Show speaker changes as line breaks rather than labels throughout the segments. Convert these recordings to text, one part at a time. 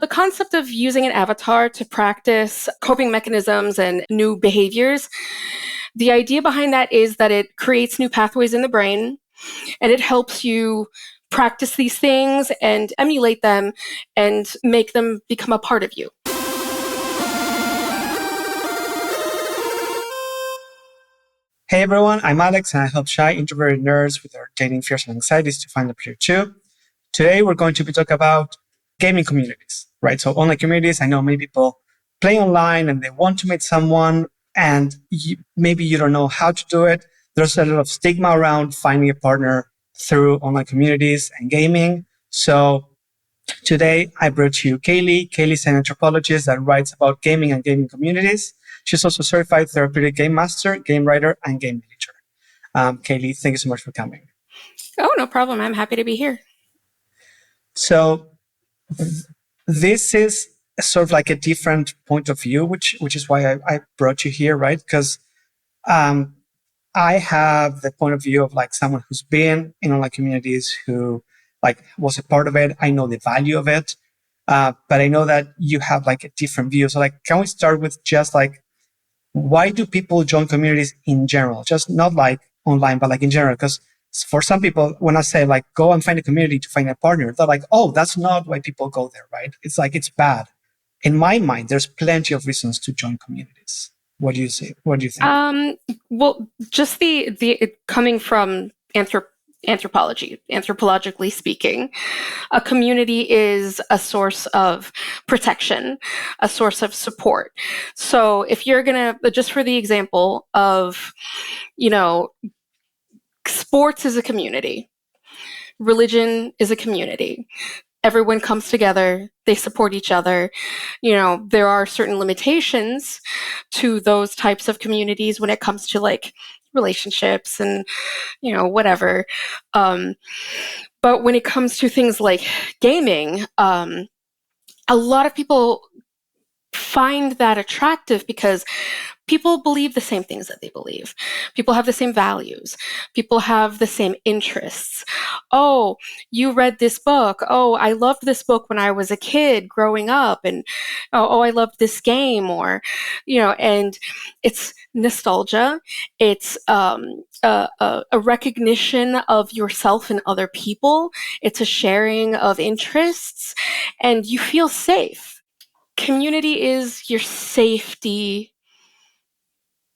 The concept of using an avatar to practice coping mechanisms and new behaviors, the idea behind that is that it creates new pathways in the brain and it helps you practice these things and emulate them and make them become a part of you.
Hey everyone, I'm Alex and I help shy, introverted nerds with their dating fears and anxieties to find the pleasure too. Today we're going to be talking about gaming communities, right? So online communities, I know many people play online and they want to meet someone and maybe you don't know how to do it. There's a lot of stigma around finding a partner through online communities and gaming. So today I brought you Kaylee. Kaylee's an anthropologist that writes about gaming and gaming communities. She's also a certified therapeutic game master, game writer, and game teacher. Kaylee, thank you so much for coming.
Oh, no problem. I'm happy to be here.
So this is sort of like a different point of view, which is why I brought you here, right? Because I have the point of view of like someone who's been in online communities, who like was a part of it. I know the value of it, but I know that you have like a different view. So like, can we start with just like, why do people join communities in general? Just not like online, but like in general. Because for some people, when I say like, go and find a community to find a partner, they're like, oh, that's not why people go there, right? It's like, it's bad. In my mind, there's plenty of reasons to join communities. What do you say? What do you think?
Well, just the coming from anthropology, anthropologically speaking, a community is a source of protection, a source of support. So if you're gonna, just for the example of, sports is a community, religion is a community. Everyone comes together, they support each other. There are certain limitations to those types of communities when it comes to like relationships and, whatever. But when it comes to things like gaming, a lot of people find that attractive because people believe the same things that they believe. People have the same values. People have the same interests. Oh, you read this book. Oh, I loved this book when I was a kid growing up. And oh, I loved this game. Or, and it's nostalgia. It's a recognition of yourself and other people. It's a sharing of interests. And you feel safe. Community is your safety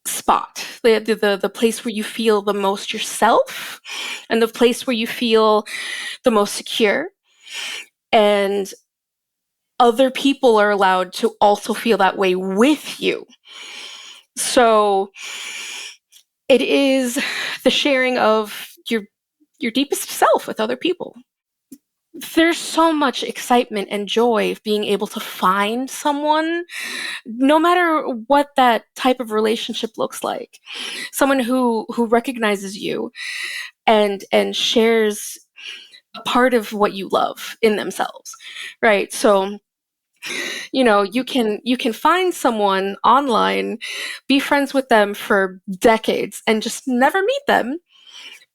spot, the place where you feel the most yourself and the place where you feel the most secure. And other people are allowed to also feel that way with you. So it is the sharing of your deepest self with other people. There's so much excitement and joy of being able to find someone, no matter what that type of relationship looks like. Someone who recognizes you and shares a part of what you love in themselves, right? So, you can find someone online, be friends with them for decades, and just never meet them,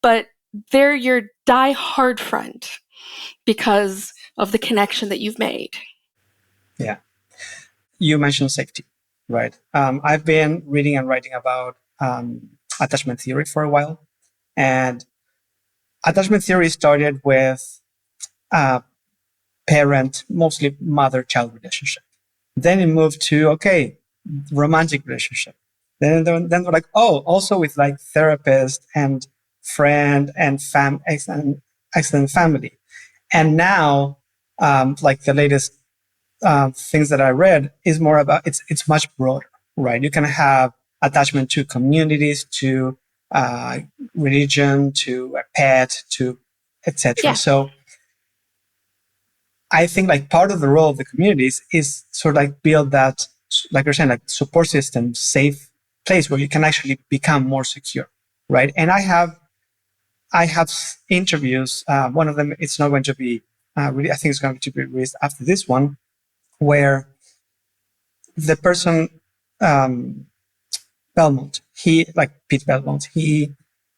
but they're your die-hard friend because of the connection that you've made.
Yeah. You mentioned safety, right? I've been reading and writing about attachment theory for a while. And attachment theory started with parent, mostly mother-child relationship. Then it moved to, okay, romantic relationship. Then they're like, oh, also with like therapist and friend and excellent family. And now, like the latest things that I read is more about, it's much broader, right? You can have attachment to communities, to religion, to a pet, to etc.
Yeah.
So I think like part of the role of the communities is sort of like build that, like you're saying, like support system, safe place where you can actually become more secure, right? And I have interviews. One of them, it's not going to be really, I think it's going to be released after this one, where the person, Belmont, Pete Belmont, he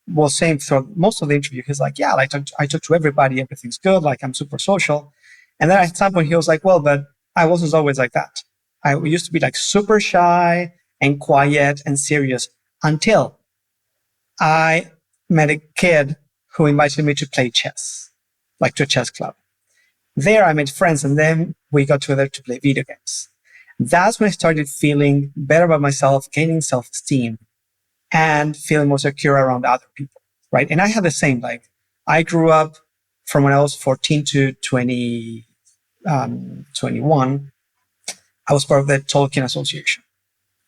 was saying throughout most of the interview, he's like, yeah, I talk to everybody, everything's good, like I'm super social. And then at some point he was like, well, but I wasn't always like that. I used to be like super shy and quiet and serious until I met a kid who invited me to play chess, like to a chess club. There I made friends and then we got together to play video games. That's when I started feeling better about myself, gaining self-esteem and feeling more secure around other people, right? And I had the same, like I grew up from when I was 14 to 21. I was part of the Tolkien Association,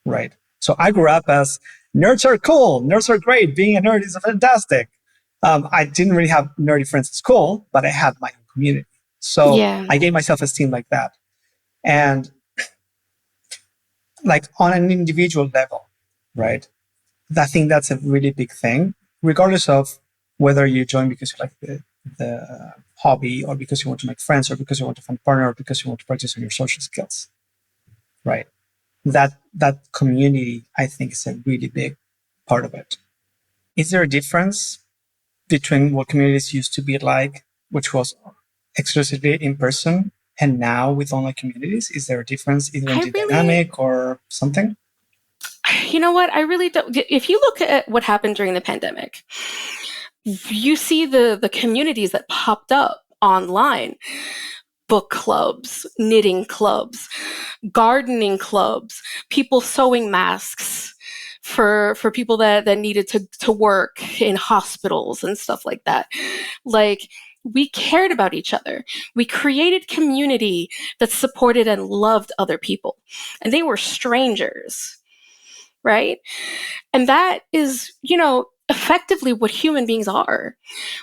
right? So I grew up as nerds are cool, nerds are great, being a nerd is fantastic. I didn't really have nerdy friends at school, but I had my own community. So
Yeah.
I gained my self-esteem like that. And like on an individual level, right? I think that's a really big thing, regardless of whether you join because you like the hobby or because you want to make friends or because you want to find a partner or because you want to practice on your social skills, right? That community, I think, is a really big part of it. Is there a difference between what communities used to be like, which was exclusively in person, and now with online communities? Is there a difference either in
I
the
really,
dynamic or something?
you know what? I really don't. If you look at what happened during the pandemic, you see the communities that popped up online: book clubs, knitting clubs, gardening clubs, people sewing masks for people that needed to work in hospitals and stuff like that. Like, we cared about each other. We created community that supported and loved other people. And they were strangers, right? And that is, effectively what human beings are.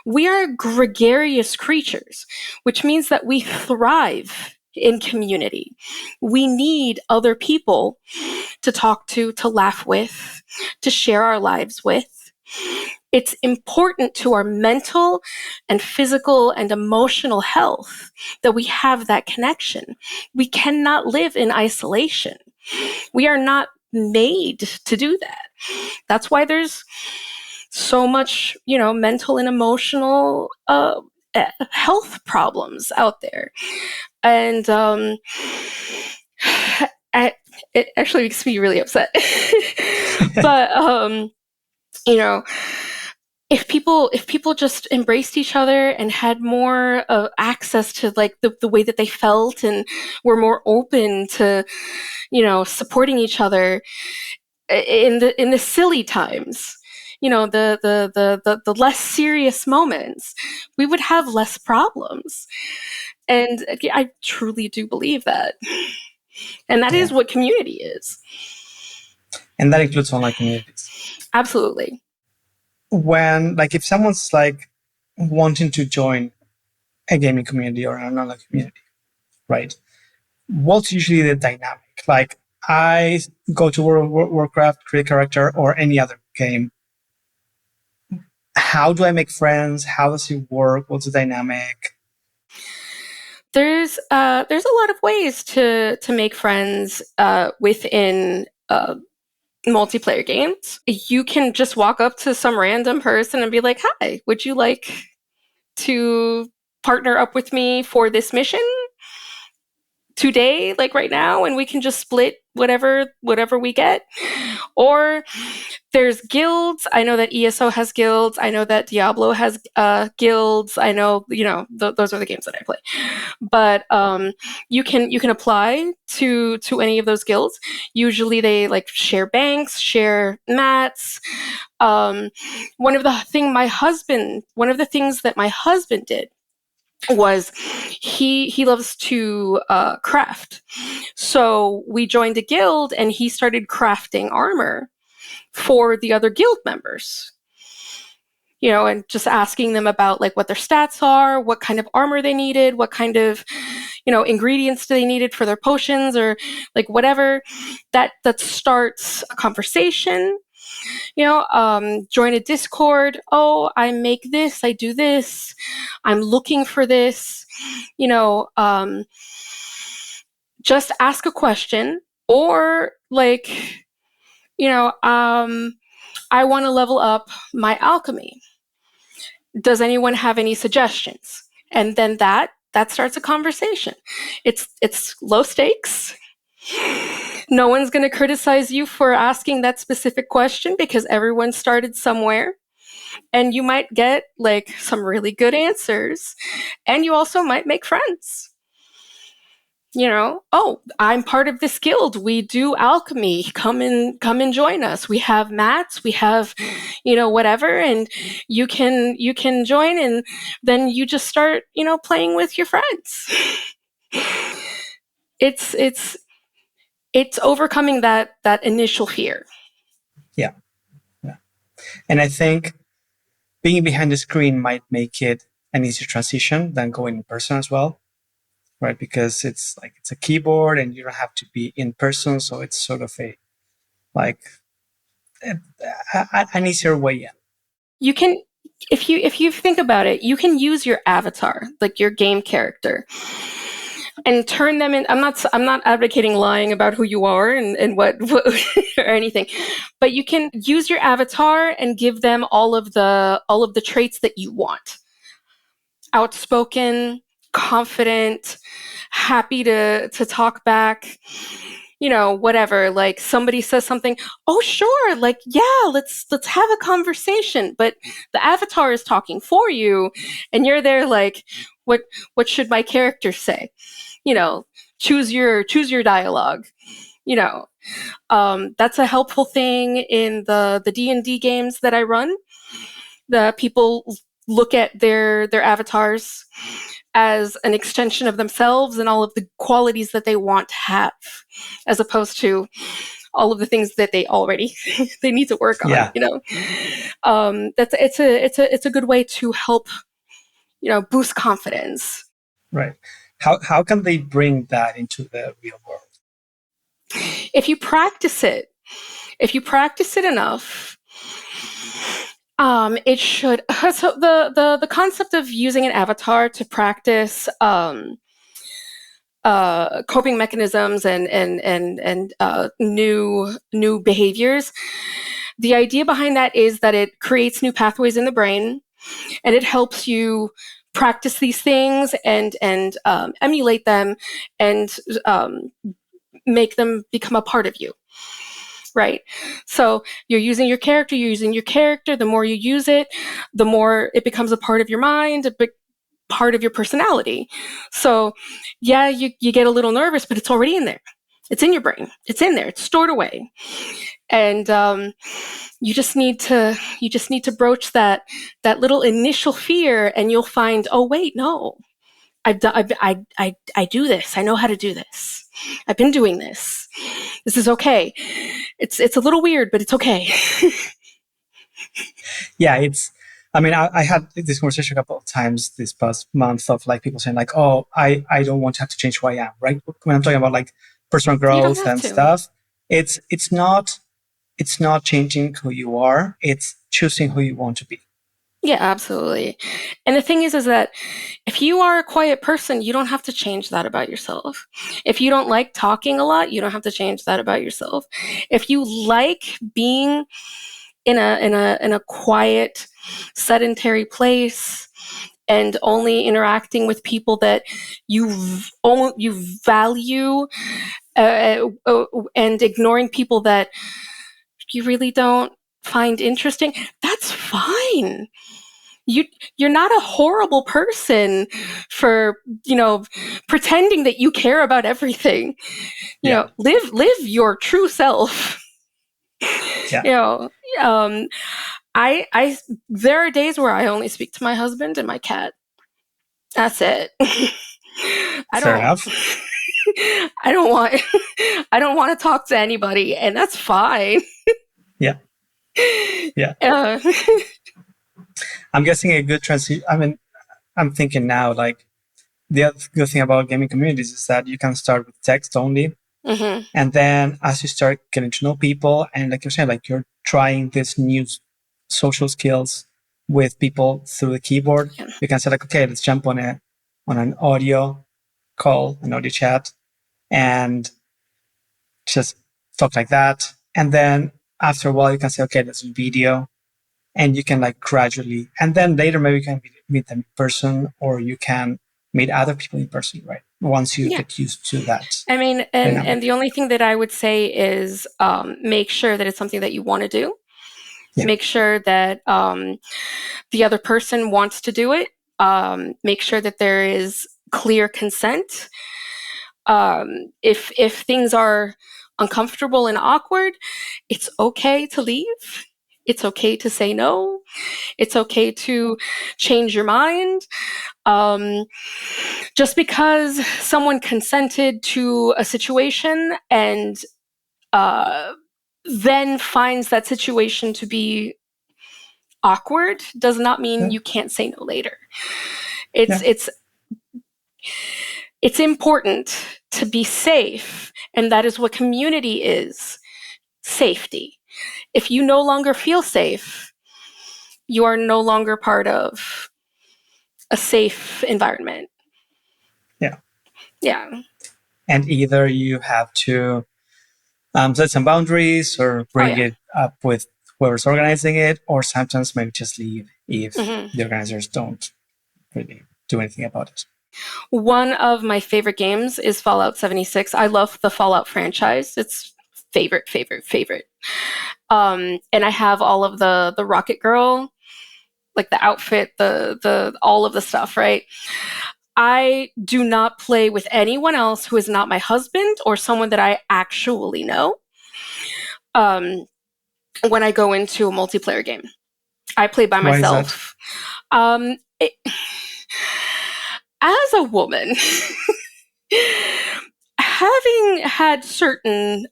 We are gregarious creatures, which means that we thrive in community. We need other people to talk to laugh with, to share our lives with. It's important to our mental and physical and emotional health that we have that connection. We cannot live in isolation. We are not made to do that. That's why there's so much, mental and emotional health problems out there. And it actually makes me really upset. But you know, if people just embraced each other and had more access to like the way that they felt and were more open to supporting each other in the silly times, the less serious moments, we would have less problems. And I truly do believe that. And that
Yeah.
is what community is.
And that includes online communities.
Absolutely.
When, like, if someone's like wanting to join a gaming community or an online community, right? What's usually the dynamic? Like, I go to World of Warcraft, create a character, or any other game. How do I make friends? How does it work? What's the dynamic?
There's a lot of ways to make friends within multiplayer games. You can just walk up to some random person and be like, "Hi, would you like to partner up with me for this mission today, like right now, and we can just split whatever we get?" Or there's guilds. I know that ESO has guilds. I know that Diablo has guilds. I know, those are the games that I play. But you can apply to any of those guilds. Usually they like share banks, share mats. Um, one of the things that my husband did was he loves to craft. So we joined a guild and he started crafting armor for the other guild members, and just asking them about like what their stats are, what kind of armor they needed, what kind of, ingredients do they needed for their potions, or like whatever. That starts a conversation. Join a Discord. Oh, I make this, I do this, I'm looking for this. you know um just ask a question, or like, I want to level up my alchemy. Does anyone have any suggestions? And then that that starts a conversation. It's low stakes. No one's going to criticize you for asking that specific question because everyone started somewhere. And you might get like some really good answers. And you also might make friends. Oh, I'm part of this guild. We do alchemy. Come and join us. We have mats, we have, whatever, and you can join, and then you just start, playing with your friends. It's overcoming that initial fear.
Yeah. Yeah. And I think being behind the screen might make it an easier transition than going in person as well, right? Because it's a keyboard and you don't have to be in person, so it's sort of like an easier way in.
You can, if you think about it, you can use your avatar, like your game character, and turn them in. I'm not advocating lying about who you are and what or anything, but you can use your avatar and give them all of the traits that you want. Outspoken, confident, happy to talk back, whatever. Like somebody says something, oh sure, like yeah, let's have a conversation. But the avatar is talking for you, and you're there like, what should my character say? Choose your dialogue. That's a helpful thing in the D&D games that I run. The people look at their avatars as an extension of themselves and all of the qualities that they want to have, as opposed to all of the things that they already they need to work on.
Yeah.
That's it's a good way to help boost confidence.
Right. How can they bring that into the real world?
If you practice it enough, it should. So the concept of using an avatar to practice coping mechanisms and new behaviors. The idea behind that is that it creates new pathways in the brain, and it helps you practice these things and emulate them and make them become a part of you. Right. So you're using your character. The more you use it, the more it becomes a part of your mind, a big part of your personality. So yeah, you get a little nervous, but it's already in there. It's in your brain. It's in there. It's stored away. And you just need to broach that little initial fear, and you'll find, oh wait, no, I do this. I know how to do this. I've been doing this. This is okay. It's a little weird, but it's okay.
Yeah, I had this conversation a couple of times this past month of like people saying like, oh, I don't want to have to change who I am, right? When I'm talking about like personal
You don't
growth
have
and
to.
stuff, it's not changing who you are, it's choosing who you want to be.
Yeah, absolutely. And the thing is that if you are a quiet person, you don't have to change that about yourself. If you don't like talking a lot, you don't have to change that about yourself. If you like being in a quiet, sedentary place and only interacting with people that you value, and ignoring people that you really don't find interesting, that's fine. You're not a horrible person for pretending that you care about everything.
Yeah.
Live your true self.
Yeah.
I there are days where I only speak to my husband and my cat. That's it. I
Fair
don't
enough.
I don't want I don't want to talk to anybody, and that's fine.
Yeah. Yeah. I'm guessing a good transition. I mean, I'm thinking now, like, the other good thing about gaming communities is that you can start with text only.
Mm-hmm.
And then as you start getting to know people, and like you're saying, like you're trying this new social skills with people through the keyboard,
Yeah.
you can say like, okay, let's jump on an audio call, an audio chat, and just talk like that. And then after a while, you can say, okay, let's do video, and you can like gradually, and then later maybe you can meet them in person, or you can meet other people in person, right? Once you
Yeah.
get used to that
I mean, and
dynamic.
the only thing that I would say is make sure that it's something that you want to do.
Yeah,
Make sure that the other person wants to do it. Make sure that there is clear consent. If things are uncomfortable and awkward, it's okay to leave. It's okay to say no. It's okay to change your mind. Um, just because someone consented to a situation and uh, then finds that situation to be awkward does not mean
yeah,
you can't say no later. It's
yeah,
it's it's important to be safe, and that is what community is. Safety. If you no longer feel safe, you are no longer part of a safe environment.
yeah.
Yeah.
And either you have to set some boundaries or
Oh
bring
yeah.
it up with whoever's organizing it, or sometimes maybe just leave if
hmm
the organizers don't really do anything about it.
One of my favorite games is Fallout 76. I love the Fallout franchise. It's favorite, favorite, favorite. And I have all of the Rocket Girl, like the outfit, the all of the stuff, right? I do not play with anyone else who is not my husband or someone that I actually know. Um, when I go into a multiplayer game, I play by
Why is that?
myself. It, as a woman, having had certain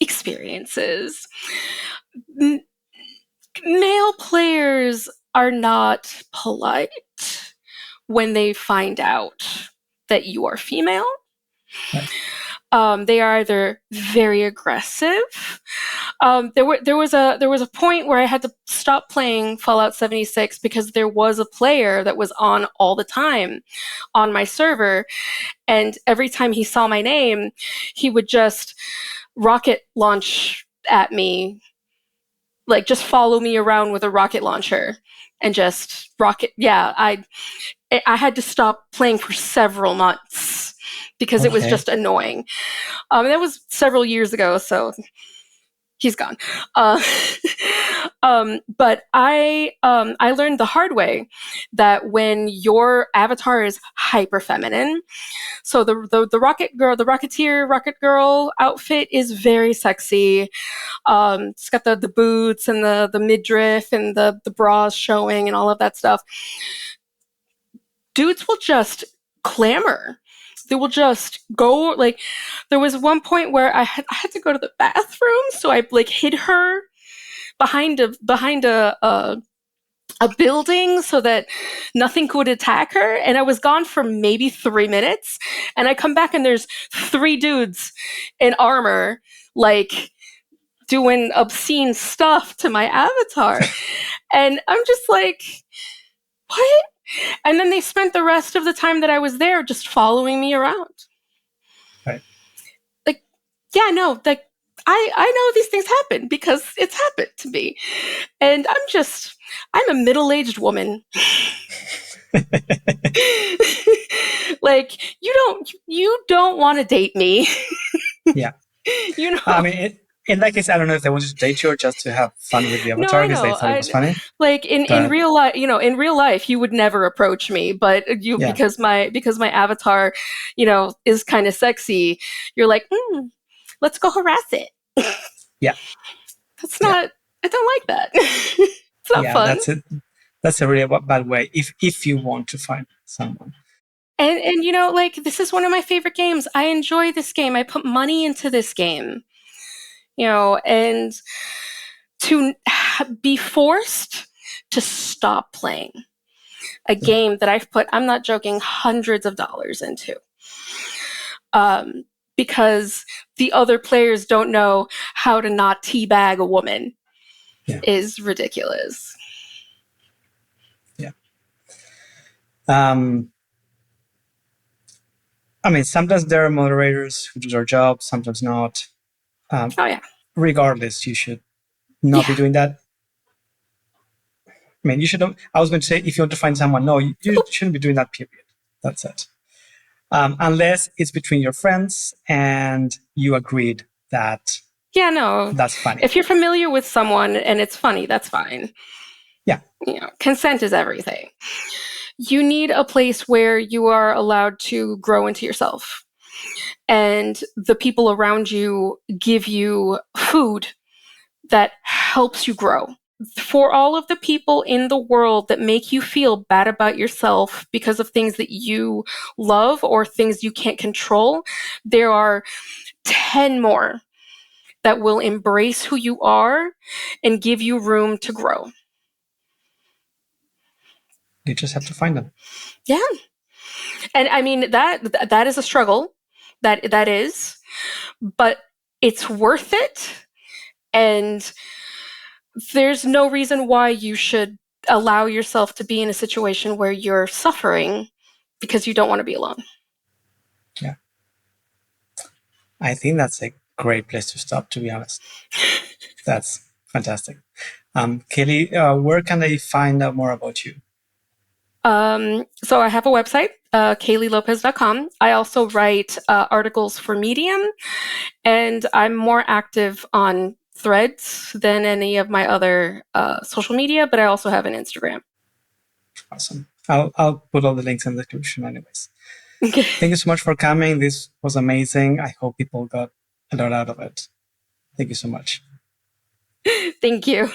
experiences, m- male players are not polite when they find out that you are female.
Right.
They are either very aggressive. There was a point where I had to stop playing Fallout 76 because there was a player that was on all the time on my server, and every time he saw my name, he would just rocket launch at me, like just follow me around with a rocket launcher and just rocket. Yeah, I had to stop playing for several months because it was
Okay.
just annoying. That was several years ago, so he's gone. Uh, but I learned the hard way that when your avatar is hyper feminine, so the rocket girl, the rocketeer rocket girl outfit is very sexy. It's got the boots and the midriff and the bras showing and all of that stuff. Dudes will just clamor. They will just go like. There was one point where I had to go to the bathroom, so I like hid her behind a building so that nothing could attack her. And I was gone for maybe 3 minutes, and I come back and there's three dudes in armor, like doing obscene stuff to my avatar, and I'm just like, what? And then they spent the rest of the time that I was there just following me around.
Right.
Like, yeah, no, like I know these things happen because it's happened to me. And I'm a middle-aged woman. Like, you don't want to date me.
Yeah.
you
I
know.
mean, in that case, I don't know if they wanted to date you or just to have fun with the
No,
avatar
I
because they
know.
thought it was funny.
Like in
But
real life, in real life, you would never approach me, but you
yeah,
because my avatar, is kind of sexy. You're like, let's go harass it.
yeah,
That's
yeah,
not. I don't like that. It's not
yeah.
fun.
That's it. That's a really bad way if you want to find someone.
And like this is one of my favorite games. I enjoy this game. I put money into this game. And to be forced to stop playing a
Yeah,
game that I've put, I'm not joking, hundreds of dollars into. Um, because the other players don't know how to not teabag a woman
yeah,
is ridiculous.
yeah. Um, I mean, sometimes there are moderators who do their job, sometimes not. Um,
Oh yeah.
Regardless, you should not be
Yeah.
doing that. I mean, you should. I was going to say, if you want to find someone, no, you shouldn't be doing that. Period. That's it. Unless it's between your friends and you agreed that
Yeah, no.
that's funny.
If you're familiar with someone and it's funny, that's fine.
Yeah.
Consent is everything. You need a place where you are allowed to grow into yourself. And the people around you give you food that helps you grow. For all of the people in the world that make you feel bad about yourself because of things that you love or things you can't control, there are 10 more that will embrace who you are and give you room to grow.
You just have to find them.
Yeah. And I mean that is a struggle. That is, but it's worth it. And there's no reason why you should allow yourself to be in a situation where you're suffering because you don't want to be alone.
Yeah. I think that's a great place to stop, to be honest. That's fantastic. Kaylee, where can they find out more about you?
So I have a website, KayleeLopez.com. I also write articles for Medium, and I'm more active on Threads than any of my other social media, but I also have an Instagram.
Awesome. I'll put all the links in the description anyways. Thank you so much for coming. This was amazing. I hope people got a lot out of it. Thank you so much.
Thank you.